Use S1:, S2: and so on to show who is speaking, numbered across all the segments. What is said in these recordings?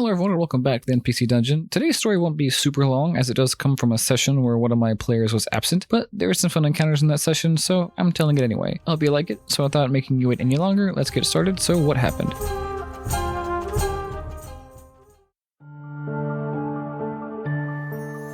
S1: Hello everyone and welcome back to the NPC Dungeon. Today's story won't be super long as it does come from a session where one of my players was absent, but there were some fun encounters in that session, so I'm telling it anyway. I hope you like it, so without making you wait any longer, let's get started. So what happened?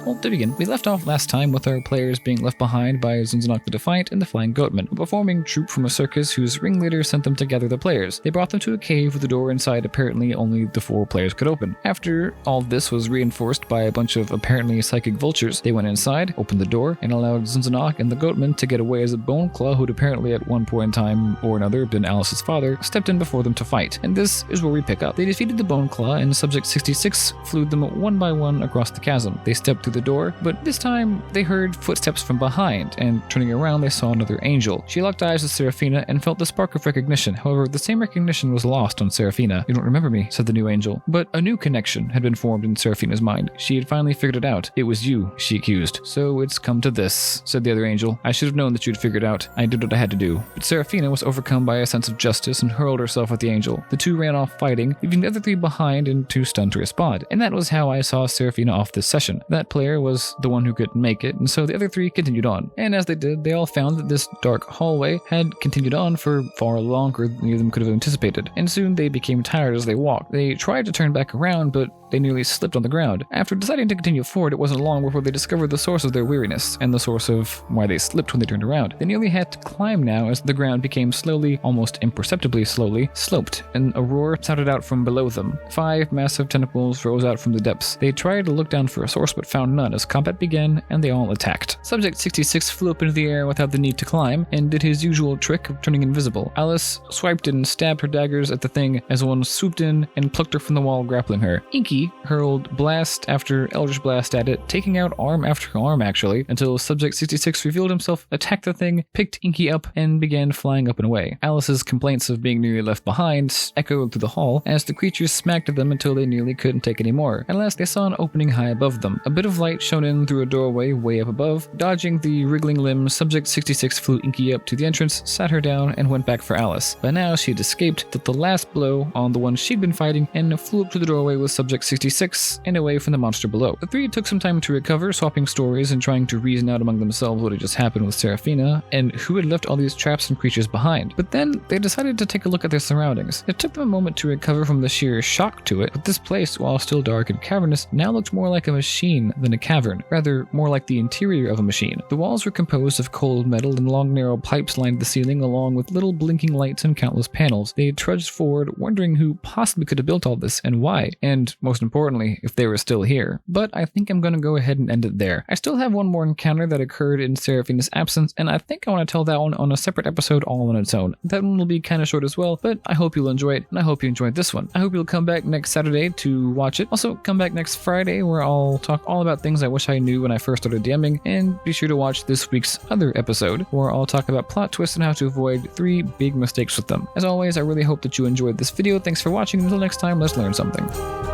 S1: Well, to begin, we left off last time with our players being left behind by Zunzanok the Defiant and the Flying Goatman, a performing troupe from a circus whose ringleader sent them to gather the players. They brought them to a cave with the door inside apparently only the 4 players could open. After all this was reinforced by a bunch of apparently psychic vultures, they went inside, opened the door, and allowed Zunzanok and the Goatman to get away as a Bone Claw, who'd apparently at one point in time or another been Alice's father, stepped in before them to fight. And this is where we pick up. They defeated the Bone Claw and Subject 66 flew them one by one across the chasm. They stepped through the door, but this time they heard footsteps from behind, and turning around they saw another angel. She locked eyes with Seraphina and felt the spark of recognition. However, the same recognition was lost on Seraphina. "You don't remember me," said the new angel. But a new connection had been formed in Seraphina's mind. She had finally figured it out. "It was you," she accused. "So it's come to this," said the other angel. "I should have known that you'd figured out. I did what I had to do." But Seraphina was overcome by a sense of justice and hurled herself at the angel. The two ran off fighting, leaving the other 3 behind and too stunned to respond. And that was how I saw Seraphina off this session. That player was the one who couldn't make it, and so the other 3 continued on. And as they did, they all found that this dark hallway had continued on for far longer than any of them could have anticipated. And soon they became tired as they walked. They tried to turn back around, but they nearly slipped on the ground. After deciding to continue forward, it wasn't long before they discovered the source of their weariness, and the source of why they slipped when they turned around. They nearly had to climb now as the ground became slowly, almost imperceptibly slowly, sloped, and a roar sounded out from below them. 5 massive tentacles rose out from the depths. They tried to look down for a source but found none as combat began, and they all attacked. Subject 66 flew up into the air without the need to climb, and did his usual trick of turning invisible. Alice swiped and stabbed her daggers at the thing as one swooped in and plucked her from the wall, grappling her. Inky hurled blast after eldritch blast at it, taking out arm after arm actually, until Subject 66 revealed himself, attacked the thing, picked Inky up, and began flying up and away. Alice's complaints of being nearly left behind echoed through the hall as the creatures smacked at them until they nearly couldn't take any more. At last they saw an opening high above them. A bit of light shone in through a doorway way up above. Dodging the wriggling limbs, Subject 66 flew Inky up to the entrance, sat her down, and went back for Alice. By now she had escaped, took the last blow on the one she'd been fighting, and flew up to the doorway with Subject 66 and away from the monster below. The 3 took some time to recover, swapping stories and trying to reason out among themselves what had just happened with Seraphina and who had left all these traps and creatures behind. But then they decided to take a look at their surroundings. It took them a moment to recover from the sheer shock to it, but this place, while still dark and cavernous, now looked more like a machine than a cavern, rather more like the interior of a machine. The walls were composed of cold metal and long narrow pipes lined the ceiling along with little blinking lights and countless panels. They trudged forward, wondering who possibly could have built all this and why, and most importantly, if they were still here. But I think I'm going to go ahead and end it there. I still have one more encounter that occurred in Seraphina's absence, and I think I want to tell that one on a separate episode all on its own. That one will be kind of short as well, but I hope you'll enjoy it, and I hope you enjoyed this one. I hope you'll come back next Saturday to watch it. Also, come back next Friday where I'll talk all about things I wish I knew when I first started DMing, and be sure to watch this week's other episode where I'll talk about plot twists and how to avoid 3 big mistakes with them. As always, I really hope that you enjoyed this video. Thanks for watching. Until next time, let's learn something.